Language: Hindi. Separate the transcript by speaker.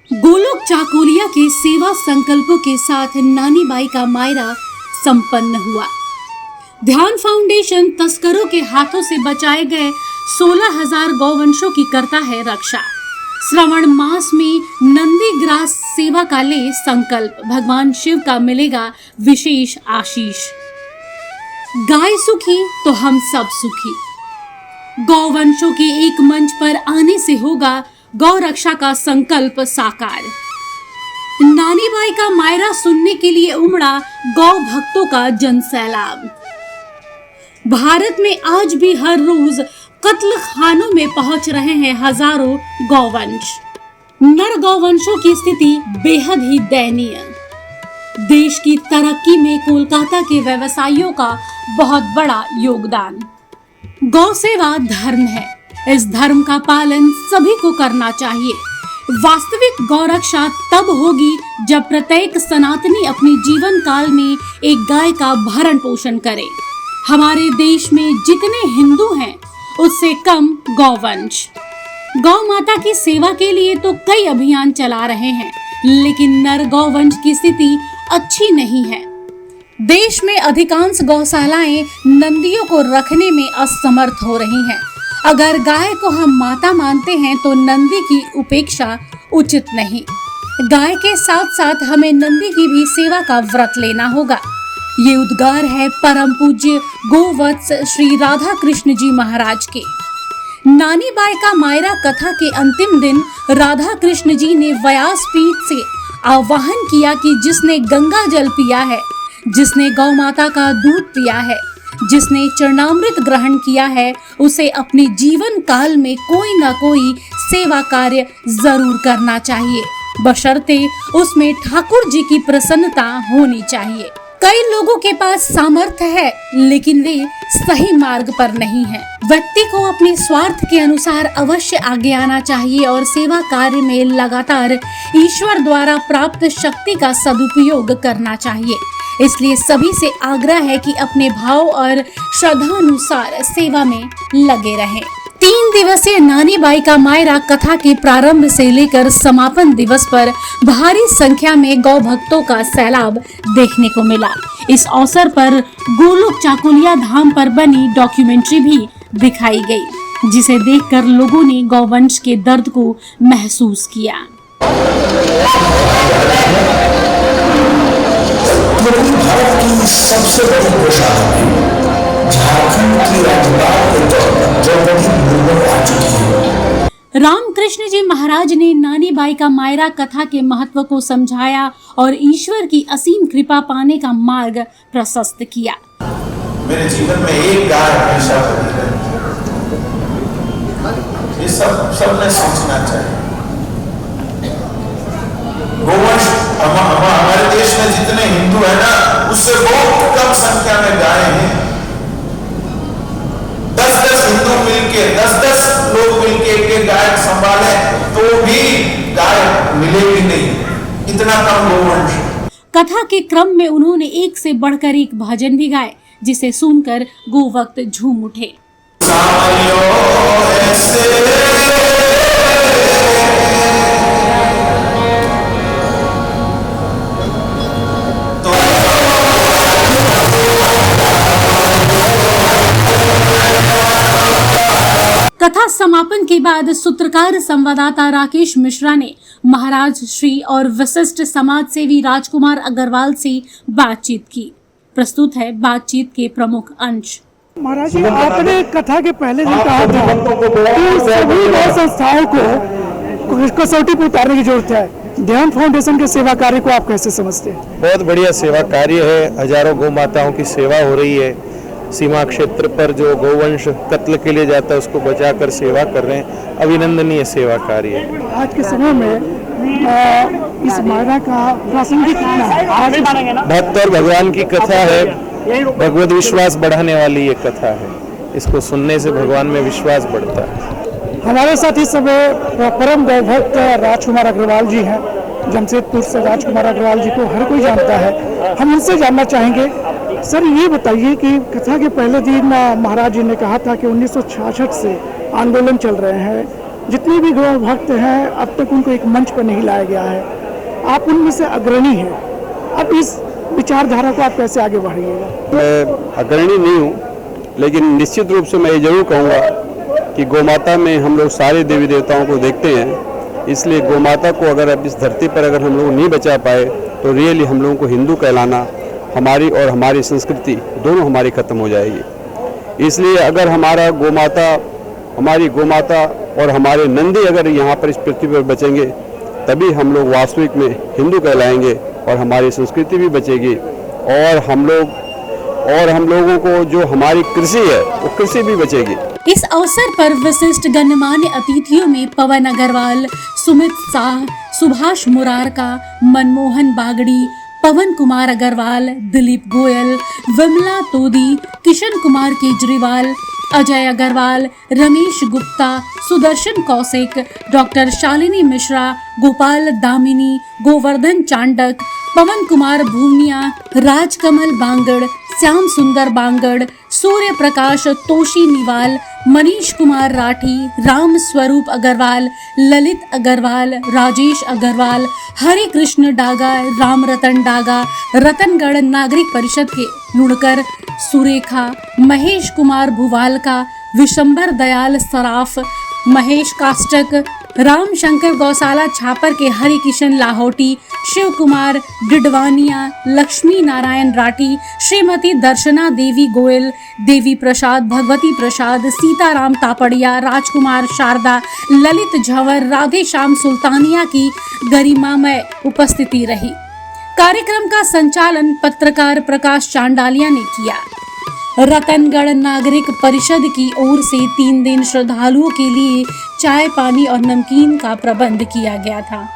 Speaker 1: गोलोक चाकुलिया के सेवा संकल्पों के साथ नानी बाई का मायरा संपन्न हुआ। ध्यान फाउंडेशन तस्करों के हाथों से बचाए गए 16,000 गौवंशों की करता है रक्षा। श्रावण मास में नंदीग्रास सेवा का ले संकल्प, भगवान शिव का मिलेगा विशेष आशीष। गाय सुखी तो हम सब सुखी। गौवंशों के एक मंच पर आने से होगा गौ रक्षा का संकल्प साकार। नानी बाई का मायरा सुनने के लिए उमड़ा गौ भक्तों का जनसैलाब। भारत में आज भी हर रोज कत्ल खानों में पहुंच रहे हैं हजारों गौवंश। नर गौवंशों की स्थिति बेहद ही दयनीय। देश की तरक्की में कोलकाता के व्यवसायियों का बहुत बड़ा योगदान। गौ सेवा धर्म है, इस धर्म का पालन सभी को करना चाहिए। वास्तविक गौ रक्षा तब होगी जब प्रत्येक सनातनी अपने जीवन काल में एक गाय का भरण पोषण करे। हमारे देश में जितने हिंदू हैं उससे कम गौवंश। गौ माता की सेवा के लिए तो कई अभियान चला रहे हैं, लेकिन नर गौवंश की स्थिति अच्छी नहीं है। देश में अधिकांश गौशालाएं नंदियों को रखने में असमर्थ हो रही हैं। अगर गाय को हम माता मानते हैं तो नंदी की उपेक्षा उचित नहीं। गाय के साथ साथ हमें नंदी की भी सेवा का व्रत लेना होगा। ये उद्गार है परम पूज्य गोवत्स श्री राधा कृष्ण जी महाराज के। नानी बाई का मायरा कथा के अंतिम दिन राधा कृष्ण जी ने व्यास पीठ से आह्वान किया कि जिसने गंगा जल पिया है, जिसने गौ माता का दूध पिया है, जिसने चरणामृत ग्रहण किया है, उसे अपने जीवन काल में कोई ना कोई सेवा कार्य जरूर करना चाहिए, बशर्ते उसमें ठाकुर जी की प्रसन्नता होनी चाहिए। कई लोगों के पास सामर्थ्य है, लेकिन वे सही मार्ग पर नहीं हैं। व्यक्ति को अपने स्वार्थ के अनुसार अवश्य आगे आना चाहिए और सेवा कार्य में लगातार ईश्वर द्वारा प्राप्त शक्ति का सदुपयोग करना चाहिए। इसलिए सभी से आग्रह है कि अपने भाव और श्रद्धा अनुसार सेवा में लगे रहें। 3 दिवसीय नानी बाई का मायरा कथा के प्रारंभ से लेकर समापन दिवस पर भारी संख्या में गौ भक्तों का सैलाब देखने को मिला। इस अवसर पर गोलोक चाकुलिया धाम पर बनी डॉक्यूमेंट्री भी दिखाई गई, जिसे देखकर लोगों ने गौवंश के दर्द को महसूस किया।
Speaker 2: भारत की सबसे बड़ी घोषणा झारखंड की राज्यपाल के तौर पर द्रौपदी मुर्मू आ चुकी है।
Speaker 1: रामकृष्ण जी महाराज ने नानी बाई का मायरा कथा के महत्व को समझाया और ईश्वर की असीम कृपा पाने का मार्ग प्रशस्त किया।
Speaker 2: मेरे जीवन में एक गाय हमेशा बनी रहती है, ये सबने सोचना चाहिए। गोवंश हमारे देश में जितने हिंदू है ना, उससे बहुत कम संख्या में गाय हैं। 10-10 हिंदू मिलके 10-10 लोग मिलके एक गाय संभाले तो भी गाय मिलेगी नहीं, इतना कम गोवंश।
Speaker 1: कथा के क्रम में उन्होंने एक से बढ़कर एक भजन भी गाए, जिसे सुनकर गोभक्त झूम उठे। कथा समापन के बाद सूत्रकार संवाददाता राकेश मिश्रा ने महाराज श्री और विशिष्ट समाज सेवी राजकुमार अग्रवाल से बातचीत की। प्रस्तुत है बातचीत के प्रमुख अंश।
Speaker 3: महाराज जी, आपने कथा के पहले दिन कहा था कि सभी गौ संस्थाओं को कसौटी पर उतारने की जरूरत है। ध्यान फाउंडेशन के सेवा कार्य को आप कैसे समझते हैं?
Speaker 4: बहुत बढ़िया सेवा कार्य है। हजारों गौ माताओं की सेवा हो रही है। सीमा क्षेत्र पर जो गौवंश कत्ल के लिए जाता है उसको बचाकर सेवा कर रहे हैं। अभिनंदनीय सेवा कार्य है।
Speaker 3: आज के समय में इस मायरा का प्रासंगिक कितना है?
Speaker 4: भक्त और भगवान की कथा है। भगवत विश्वास बढ़ाने वाली ये कथा है। इसको सुनने से भगवान में विश्वास बढ़ता है।
Speaker 3: हमारे साथ इस समय परम गौ भक्त राजकुमार अग्रवाल जी हैं। जमशेदपुर से राजकुमार अग्रवाल जी को हर कोई जानता है। हम उनसे जानना चाहेंगे, सर ये बताइए कि कथा के पहले दिन महाराज जी ने कहा था कि 1966 से आंदोलन चल रहे हैं जितने भी गौ भक्त हैं अब तक उनको एक मंच पर नहीं लाया गया है, आप उनमें से अग्रणी हैं, अब इस विचारधारा को आप कैसे आगे बढ़ाइएगा?
Speaker 5: मैं अग्रणी नहीं हूँ, लेकिन निश्चित रूप से मैं ये जरूर कहूँगा कि गौ माता में हम लोग सारे देवी देवताओं को देखते हैं, इसलिए गौ माता को अगर अब इस धरती पर अगर हम लोग नहीं बचा पाए तो रियली हम लोगों को हिंदू कहलाना, हमारी और हमारी संस्कृति दोनों हमारी खत्म हो जाएगी। इसलिए अगर हमारी गौ माता और हमारे नंदी अगर यहाँ पर इस पृथ्वी पर बचेंगे तभी हम लोग वास्तविक में हिंदू कहलाएंगे और हमारी संस्कृति भी बचेगी और हम लोगों को जो हमारी कृषि है वो कृषि भी बचेगी।
Speaker 1: इस अवसर पर विशिष्ट गणमान्य अतिथियों में पवन अग्रवाल, सुमित शाह, सुभाष मुरारका, मनमोहन बागड़ी, पवन कुमार अग्रवाल, दिलीप गोयल, विमला तोदी, किशन कुमार केजरीवाल, अजय अग्रवाल, रमेश गुप्ता, सुदर्शन कौशिक, डॉक्टर शालिनी मिश्रा, गोपाल दामिनी, गोवर्धन चांडक, पवन कुमार भूनिया, राजकमल बांगड़, श्याम सुंदर बांगड़, सूर्य प्रकाश तोशी निवाल, मनीष कुमार राठी, राम स्वरूप अग्रवाल, ललित अग्रवाल, राजेश अग्रवाल, हरे कृष्ण डागा, राम रतन डागा, रतनगढ़ नागरिक परिषद के नुणकर सुरेखा, महेश कुमार भुवालका, विशंबर दयाल सराफ, महेश काष्टक, राम शंकर गौशाला छापर के हरि किशन लाहौटी, शिव कुमार डिडवानिया, लक्ष्मी नारायण राठी, श्रीमती दर्शना देवी गोयल, देवी प्रसाद, भगवती प्रसाद, सीताराम तापड़िया, राजकुमार शारदा, ललित झंवर, राधे श्याम सुल्तानिया की गरिमामय उपस्थिति रही। कार्यक्रम का संचालन पत्रकार प्रकाश चांडालिया ने किया। रतनगढ़ नागरिक परिषद की ओर से 3 दिन श्रद्धालुओं के लिए चाय, पानी और नमकीन का प्रबंध किया गया था।